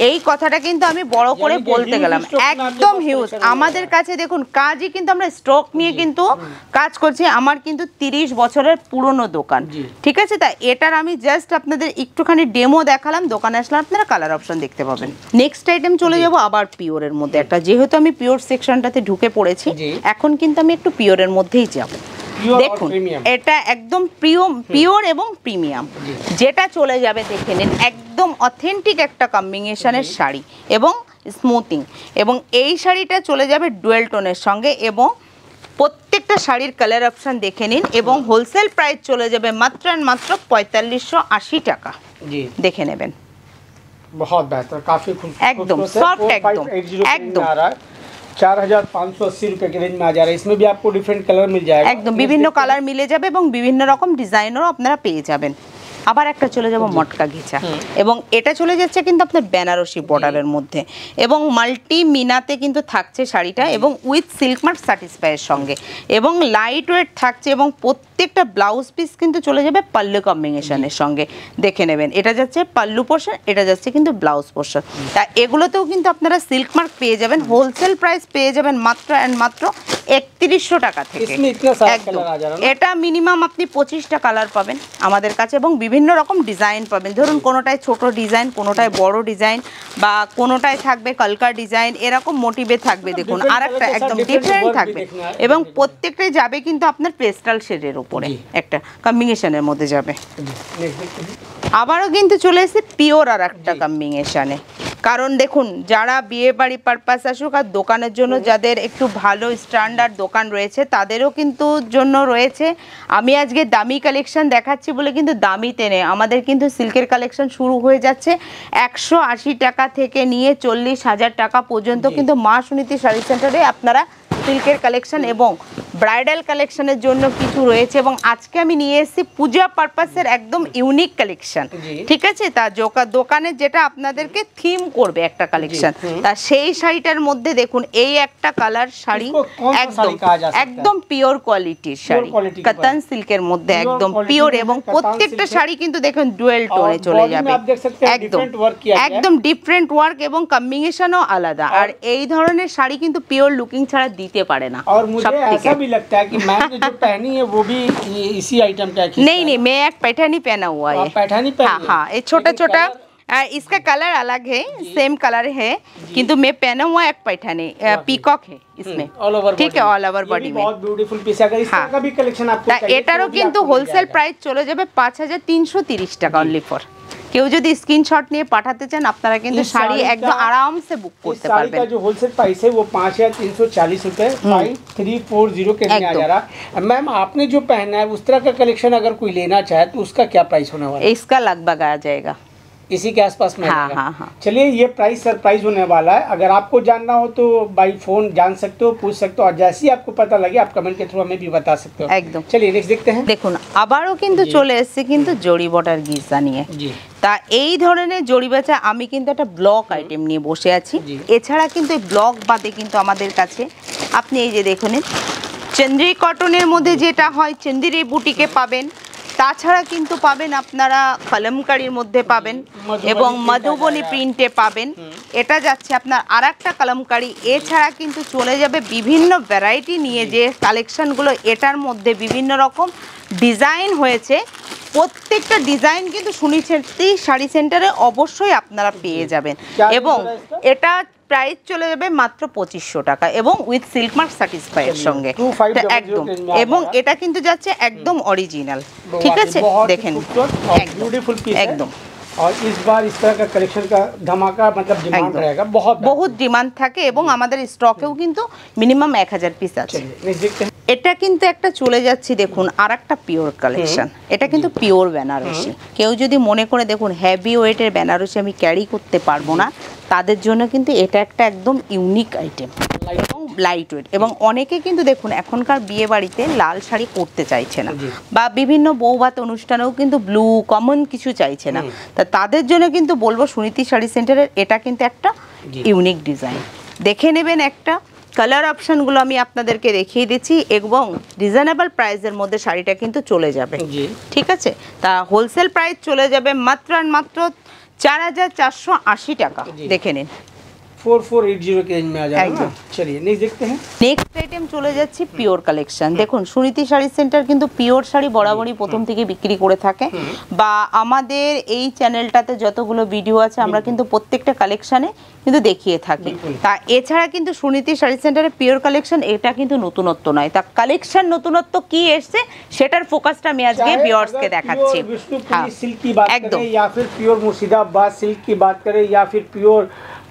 এই কথাটা কিন্তু আমি বড় করে বলতে গেলাম, একদম হিউজ। আমাদের কাছে দেখুন কাজই কিন্তু আমরা স্টক নিয়ে কিন্তু কাজ করছি, আমার কিন্তু 30 বছরের পুরনো দোকান, ঠিক আছে। তা এটার আমি জাস্ট আপনাদের একটুখানি ডেমো দেখালাম, দোকানে আসলে আপনারা কালার অপশন দেখতে পাবেন। নেক্সট আইটেম চলে যাব আবার পিওরের মধ্যে একটা, যেহেতু আমি পিওর সেকশনটাতে ঢুকে পড়েছি, এখন কিন্তু আমি একটু পিওরের মধ্যেই যাব। দেখুন এটা একদম পিওর এবং প্রিমিয়াম, যেটা চলে যাবে দেখে নিন একদম অথেন্টিক একটা কম্বিনেশনের শাড়ি এবং স্মুথিং। এবং এই শাড়িটা চলে যাবে ডুয়েল টোনের সঙ্গে, এবং প্রত্যেকটা শাড়ির কালার অপশন দেখে নিন। এবং হোলসেল প্রাইস চলে যাবে মাত্র 4580 টাকা, দেখে নেবেন। बहुत बेहतर, काफी एकदम सॉफ्ट, एकदम 4580 रुपए के रेंज में आ जा रहा है। इसमें भी आपको डिफरेंट कलर मिल जाएगा, একদম বিভিন্ন কালার মিলে যাবে এবং বিভিন্ন রকম ডিজাইনেরও আপনারা পেয়ে যাবেন। আবার একটা চলে যাব মটকা ঘিচা, এবং এটা চলে যাচ্ছে কিন্তু আপনার বেনারসি বর্ডারের মধ্যে, এবং মাল্টি মিনাতে কিন্তু থাকছে শাড়িটা, এবং উইথ সিল্ক মার্ক সার্টিফাইয়ের সঙ্গে, এবং লাইট ওয়েট থাকছে, এবং প্রত্যেকটা ব্লাউজ পিস কিন্তু চলে যাবে পাল্লু কম্বিনেশনের সঙ্গে, দেখে নেবেন। এটা যাচ্ছে পাল্লু পোর্শন, এটা যাচ্ছে কিন্তু ব্লাউজ পোর্শন। তা এগুলোতেও কিন্তু আপনারা সিল্ক মার্ক পেয়ে যাবেন, হোলসেল প্রাইস পেয়ে যাবেন মাত্র অ্যান্ড মাত্র 3100 টাকা থেকে। এটা মিনিমাম আপনি 25টা কালার পাবেন আমাদের কাছে এবং বিভিন্ন রকম ডিজাইন পাবেন। ধরুন কোনোটায় ছোট ডিজাইন, কোনোটায় বড় ডিজাইন, বা কোনোটায় থাকবে কলকা ডিজাইন, এরকম মোটিভে থাকবে। দেখুন আর একটা একদম ডিফারেন্ট থাকবে এবং প্রত্যেকটাই যাবে কিন্তু আপনার পেস্টাল শেডের উপরে একটা কম্বিনেশনের মধ্যে যাবে। আবারও কিন্তু চলে এসেছে পিওর আর একটা কম্বিনেশনে, কারণ দেখুন যারা বিয়ে বাড়ি পারপাস আসুক আর দোকানের জন্য যাদের একটু ভালো স্ট্যান্ডার্ড দোকান রয়েছে তাদেরও কিন্তু জন্য রয়েছে। আমি আজকে দামি কালেকশন দেখাচ্ছি বলে কিন্তু দামিতে নেই, আমাদের কিন্তু সিল্কের কালেকশন শুরু হয়ে যাচ্ছে 180 টাকা থেকে নিয়ে 40,000 টাকা পর্যন্ত কিন্তু মা সুনীতি শাড়ি সেন্টারে আপনারা সিল্কের কালেকশন এবং ব্রাইডাল কালেকশনের জন্য কিছু রয়েছে। এবং আজকে আমি নিয়ে এসেছি পূজা পারপাসের একদম ইউনিক কালেকশন, ঠিক আছে? তা দোকানে যেটা আপনাদেরকে থিম করবে একটা কালেকশন, তা সেই শাড়িটার মধ্যে দেখুন এই একটা কালার শাড়ি, একদম পিওর কোয়ালিটির শাড়ি, কাতান সিল্কের মধ্যে একদম পিওর, এবং প্রত্যেকটা শাড়ি কিন্তু দেখুন ডুয়েল টোনে চলে যাবে, একদম ডিফারেন্ট ওয়ার্ক এবং কম্বিনেশনও আলাদা। আর এই ধরনের শাড়ি কিন্তু পিওর লুকিং ছাড়া দিতে পারে না। और मुझे ऐसा भी लगता है कि मैंने जो पहनी है वो भी इसी आइटम का है। नहीं मैं एक पैठानी पहना हुआ है। पैठानी पहनी? हाँ ये छोटा छोटा, इसका कलर अलग है, सेम कलर है, किंतु मैं पहना हुआ एक पैठानी, पीकॉक है इसमें, ठीक है, ऑल ओवर बॉडी में। बहुत ब्यूटीफुल पीस है। अगर इस तरह का भी कलेक्शन आपको चाहिए एटारो किंतु होलसेल प्राइस चले जाবে 5330 টাকা অনলি ফর। কেউ যদি স্ক্রিনশট নিয়ে পাঠাতে চান আপনারা কিন্তু শাড়ি একদম आराम से बुक करते पारবেন। का जो होलसेल प्राइस है वो 5340 रुपए 5340 के में आ जा रहा है। मैम आपने जो पहना है उस तरह का कलेक्शन अगर कोई लेना चाहे तो उसका क्या प्राइस होने वाला है? इसका लगभग आ जाएगा इसी के आसपास में। हाँ। चलिए ये प्राइस सरप्राइज होने वाला है। अगर आपको जानना हो तो बाई फोन जान सकते हो, पूछ सकते हो, और जैसे ही आपको पता लगे आप कमेंट के थ्रू हमें भी बता सकते हो एकदम। चलिए नेक्स्ट देखते हैं। দেখুন আবারও কিন্তু চলে এসেছে কিন্তু জড়ি বর্ডার গিজা নিয়ে। তা এই ধরনের জড়ি বেচা আমি কিন্তু একটা ব্লক আইটেম নিয়ে বসে আছি। এছাড়া কিন্তু এই ব্লক বাদে কিন্তু আমাদের কাছে আপনি এই যে দেখুন চন্দ্রি কটনের মধ্যে যেটা হয় চন্দ্রি বুটিকে পাবেন, তাছাড়া কিন্তু পাবেন আপনারা কলমকারীর মধ্যে পাবেন এবং মধুবনী প্রিন্টে পাবেন। এটা যাচ্ছে আপনার আর একটা কলমকারী। এছাড়া কিন্তু চলে যাবে বিভিন্ন ভ্যারাইটি নিয়ে যে কালেকশনগুলো, এটার মধ্যে বিভিন্ন রকম ডিজাইন হয়েছে। প্রত্যেকটা ডিজাইন কিন্তু সুনীতি শাড়ি সেন্টারে অবশ্যই আপনারা পেয়ে যাবেন এবং এটা প্রাইস চলে যাবে মাত্র 2500 টাকা এবং উইথ সিল্ক মার্ক স্যাটিসফাই এর সঙ্গে একদম। এবং এটা কিন্তু যাচ্ছে একদম অরিজিনাল, ঠিক আছে? দেখেন ब्यूटीफुल पीस একদম। और इस बार इस तरह का कलेक्शन का धमाका मतलब डिमांड रहेगा, बहुत ডিমান্ড থাকে এবং আমাদের স্টকেও কিন্তু মিনিমাম 1000 পিস আছে। এটা কিন্তু একটা চলে যাচ্ছে দেখুন আর একটা পিওর কালেকশন, এটা কিন্তু পিওর বেনারসি। কেউ যদি মনে করে দেখুন হেভি ওয়েটের বেনারসি আমি ক্যারি করতে পারবো না, তাদের জন্য কিন্তু এটা একটা একদম ইউনিক আইটেম এবং লাইট ওয়েট। এবং অনেকে কিন্তু দেখুন এখনকার বিয়ে বাড়িতে লাল শাড়ি পরতে চাইছে না, বা বিভিন্ন বৌভাত অনুষ্ঠানেও কিন্তু ব্লু কমন কিছু চাইছে না, তা তাদের জন্য কিন্তু বলবো সুনীতি শাড়ি সেন্টারের এটা কিন্তু একটা ইউনিক ডিজাইন। দেখে নেবেন একটা কালার অপশনগুলো আমি আপনাদেরকে দেখিয়ে দিচ্ছি এবং রিজনেবল প্রাইসের মধ্যে শাড়িটা কিন্তু চলে যাবে, ঠিক আছে? তা হোলসেল প্রাইস চলে যাবে মাত্র 4480 টাকা। দেখে নিন 4480 के रेंज में आ जाएगा। चलिए नेक्स्ट देखते हैं। নেক্সট আইটেম চলে যাচ্ছে পিওর কালেকশন। দেখুন সুনীতি শাড়ি সেন্টার কিন্তু পিওর শাড়ি বরাবরই প্রথম থেকে বিক্রি করে থাকে, বা আমাদের এই চ্যানেলটাতে যতগুলো ভিডিও আছে আমরা কিন্তু প্রত্যেকটা কালেকশনে কিন্তু দেখিয়ে থাকি। তা এছাড়া কিন্তু সুনীতি শাড়ি সেন্টারের পিওর কালেকশন এটা কিন্তু নতুনত্ব নয়। তা কালেকশন নতুনত্ব কি এসছে সেটার ফোকাসটা আমি আজকে ভিউয়ার্সকে দেখাচ্ছি। हाँ, सिल्क की बात करें या फिर प्योर मुर्शिदाबाद सिल्क की बात करें या फिर प्योर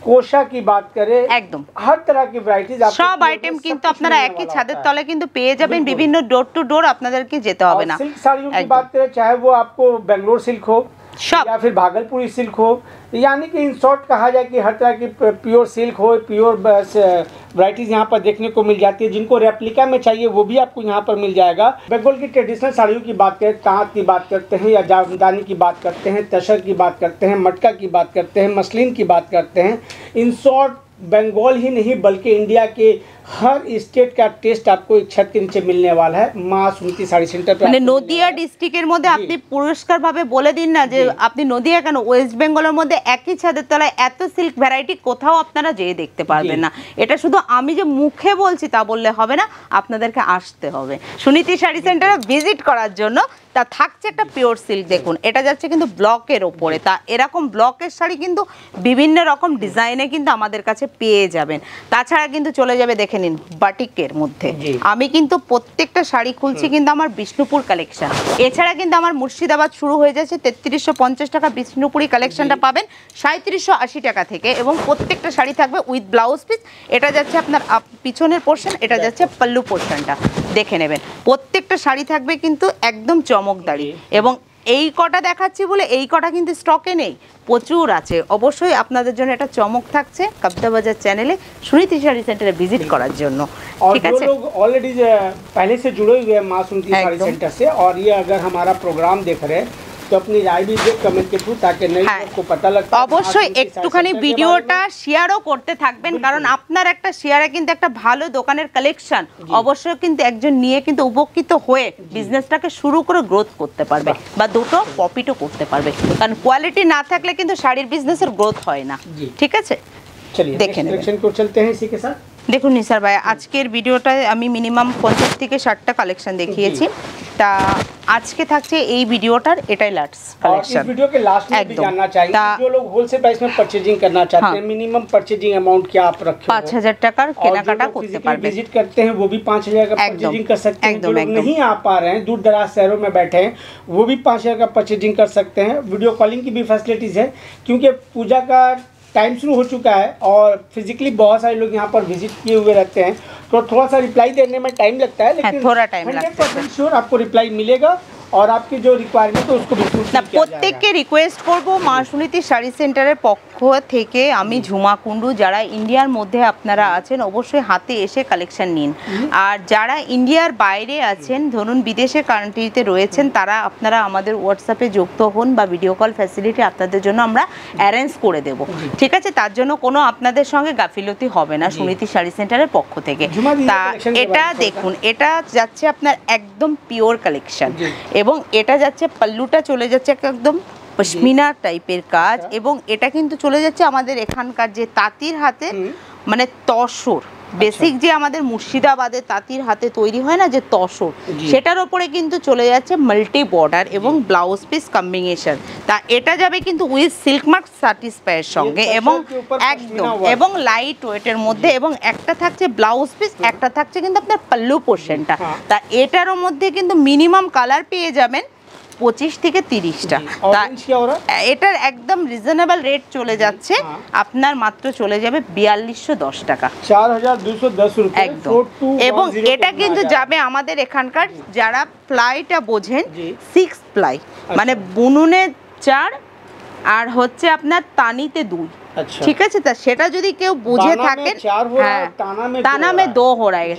कोशा की बात करें, एकदम हर तरह की वैरायटीज সব आइटम কিন্তু আপনারা একই ছাদের তলে কিন্তু পেয়ে যাবেন, বিভিন্ন ডোর টু ডোর আপনাদেরকে যেতে হবে না। सिल्क साड़ियों की बात करें चाहे वो आपको बेंगलोर सिल्क हो या फिर भागलपुरी सिल्क हो, यानी कि इन शॉर्ट कहा जाए कि हर तरह की प्योर सिल्क हो, प्योर वैरायटीज यहाँ पर देखने को मिल जाती है। जिनको रेप्लिका में चाहिए वो भी आपको यहाँ पर मिल जाएगा। बंगाल की ट्रेडिशनल साड़ियों की बात करें, तांत की बात करते हैं या जामदानी की बात करते हैं, तसर की बात करते हैं, मटका की बात करते हैं, मसलिन की बात करते हैं, इन शॉर्ट बंगाल ही नहीं बल्कि इंडिया के हर स्टेट का टेस्ट आपको एक छत के नीचे मिलने वाला है माँ सुनीति साड़ी सेंटर पे। মানে নদিয়া ডিস্ট্রিক্টের মধ্যে আপনি পরিষ্কারভাবে বলে দিন না যে আপনি নদিয়া কেন, ওয়েস্ট বেঙ্গলের মধ্যে একই ছাদের তলায় এত সিল্ক ভ্যারাইটি কোথাও আপনারা যেয়ে দেখতে পারবেন না। এটা শুধু আমি যে মুখে বলছি তা বললে হবে না, আপনাদেরকে আসতে হবে সুনীতি শাড়ি সেন্টারে ভিজিট করার জন্য। তা থাকছে একটা পিওর সিল্ক, দেখুন এটা যাচ্ছে কিন্তু ব্লকের ওপরে। তা এরকম ব্লকের শাড়ি কিন্তু বিভিন্ন রকম ডিজাইনে কিন্তু আমাদের কাছে পেয়ে যাবেন। তাছাড়া কিন্তু চলে যাবে দেখে নিন বাটিকের মধ্যে। আমি কিন্তু প্রত্যেকটা শাড়ি খুলছি কিন্তু আমার বিষ্ণুপুর কালেকশন। এছাড়া কিন্তু আমার মুর্শিদাবাদ শুরু হয়ে যাচ্ছে 3350 টাকা বিষ্ণুপুরি কালেকশনটা পাবেন 3780 টাকা থেকে, এবং প্রত্যেকটা শাড়ি থাকবে উইথ ব্লাউজ পিস। এটা যাচ্ছে আপনার পিছনের পোর্শন, এটা যাচ্ছে পাল্লু পোর্শনটা দেখে নেবেন। প্রত্যেকটা শাড়ি থাকবে কিন্তু একদম চমকদারি, এবং এই কটা দেখাচ্ছি বলে এই কটা কিন্তু স্টকে নেই, প্রচুর আছে। অবশ্যই আপনাদের জন্য একটা চমক থাকছে কবদা বাজার চ্যানেলে সুনীতি শাড়ি সেন্টারে ভিজিট করার জন্য। ঠিক আছে, लोग ऑलरेडी पहले से जुड़े हुए हैं माँ सुनीति साड़ी सेंटर से, और ये अगर हमारा प्रोग्राम देख रहे हैं तो अपनी राय भी दे कमेंट के थ्रू, ताकि नई लोग को पता लगता है। অবশ্যই একটুখানি ভিডিওটা শেয়ারও করতে থাকবেন, কারণ আপনার একটা শেয়ারে কিন্তু একটা ভালো দোকানের কালেকশন অবশ্যই কিন্তু একজন নিয়ে কিন্তু উপকৃত হয়ে বিজনেসটাকে শুরু করে গ্রোথ করতে পারবে, বা দুটো প্রফিটও করতে পারবে। কারণ কোয়ালিটি না থাকলে কিন্তু শাড়ির বিজনেসের গ্রোথ হয় না। ঠিক আছে, चलिए দেখে নেবেন। कलेक्शन को चलते हैं इसी के साथ। দেখুন নিসার ভাই, আজকের ভিডিওটায় আমি মিনিমাম 50 থেকে 60টা কালেকশন দেখিয়েছি। তা আজকে থাকছে এই ভিডিওটার এটাই লাস্ট কালেকশন। इस वीडियो के लास्ट में भी जानना चाहिए जो लोग होलसेल प्राइस में परचेजिंग करना चाहते हैं, मिनिमम परचेजिंग अमाउंट क्या आप रखे हो? 5000 টাকার কেনাকাটা করতে পারবেন। विजिट करते हैं वो भी 5000 का परचेजिंग कर सकते हैं। जो लोग नहीं आ पा रहे हैं, दूर दराज शहरों में बैठे हैं, वो भी 5000 का परचेजिंग कर सकते हैं। वीडियो कॉलिंग की भी फैसिलिटीज़ है, क्योंकि पूजा का टाइम शुरू हो चुका है और फिजिकली बहुत सारे लोग यहाँ पर विजिट किए हुए रहते हैं, तो थोड़ा सा रिप्लाई देने में टाइम लगता है, लेकिन थोड़ा टाइम लगता है। 100% श्योर आपको रिप्लाई मिलेगा, और आपकी जो रिक्वायरमेंट है उसको बिल्कुल না প্রত্যেককে রিকোয়েস্ট করব মা সুনীতি শাড়ি সেন্টারের পক্ষ থেকে, আমি ঝুমা কুন্ডু, যারা ইন্ডিয়ার মধ্যে আপনারা আছেন অবশ্যই হাতে এসে কালেকশন নিন। আর যারা ইন্ডিয়ার বাইরে আছেন, ধরুন বিদেশের কান্ট্রিতে রয়েছেন, তারা আপনারা আমাদের হোয়াটসঅ্যাপে যুক্ত হন, বা ভিডিও কল ফ্যাসিলিটি আপনাদের জন্য আমরা অ্যারেঞ্জ করে দেব। ঠিক আছে, তার জন্য কোনো আপনাদের সঙ্গে গাফিলতি হবে না সুনীতি শাড়ি সেন্টারের পক্ষ থেকে। তা এটা দেখুন, এটা যাচ্ছে আপনার একদম পিওর কালেকশন, এবং এটা যাচ্ছে পাল্লুটা চলে যাচ্ছে একদম পশমিনা টাইপের কাজ, এবং এটা কিন্তু চলে যাচ্ছে আমাদের এখানকার যে তাঁতির হাতে মানে তসর, বেসিক যে আমাদের মুর্শিদাবাদে তাঁতির হাতে তৈরি হয় না যে তসর, সেটার ওপরে কিন্তু চলে যাচ্ছে মাল্টি বর্ডার এবং ব্লাউজ পিস কম্বিনেশন। তা এটা যাবে কিন্তু উইথ সিল্ক মার্ক স্যাটিসফাইয়ের সঙ্গে, এবং একদম এবং লাইট ওয়েটের মধ্যে, এবং একটা থাকছে ব্লাউজ পিস, একটা থাকছে কিন্তু আপনার পাল্লু পোর্শনটা। তা এটারও মধ্যে কিন্তু মিনিমাম কালার পেয়ে যাবেন 25 থেকে 30টা। এটার একদম রিজনেবল রেট চলে যাচ্ছে আপনার, মাত্র চলে যাবে 4210 টাকা, 4210 রুপি একদম। এবং এটা কিন্তু যাবে আমাদের এখানকার যারা প্লাইটা বোঝেন, 6 প্লাই, মানে বুনুনে 4 আর হচ্ছে আপনার তানিতে 2। ঠিক আছে, তা সেটা যদি কেউ বুঝে থাকেন, হ্যাঁ তানা মে 2 हो रहा है,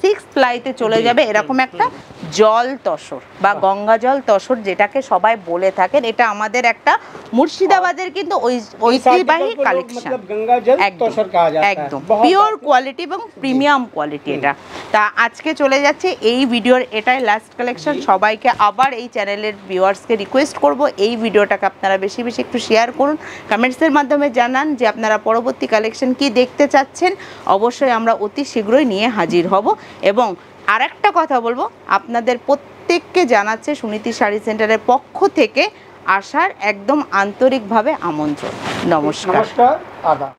6 প্লাইতে চলে যাবে এরকম একটা জল তসর বা গঙ্গা জল তসর যেটাকে সবাই বলে থাকেন। এটা আমাদের একটা মুর্শিদাবাদের কিন্তু ঐতিহ্যবাহী কালেকশন, একদম পিওর কোয়ালিটি এবং প্রিমিয়াম কোয়ালিটি এটা। তা আজকে চলে যাচ্ছে এই ভিডিওর এটাই লাস্ট কালেকশন। সবাইকে আবার এই চ্যানেলের ভিউয়ার্সকে রিকোয়েস্ট করব এই ভিডিওটাকে আপনারা বেশি বেশি একটু শেয়ার করুন, কমেন্টসের মাধ্যমে জানান যে আপনারা পরবর্তী কালেকশন কি দেখতে চাচ্ছেন। অবশ্যই আমরা অতি শীঘ্রই নিয়ে হাজির হব। এবং আরেকটা কথা বলবো, আপনাদের প্রত্যেককে জানাচ্ছে সুনীতি শাড়ি সেন্টারের পক্ষ থেকে আসার একদম আন্তরিকভাবে আমন্ত্রণ। নমস্কার।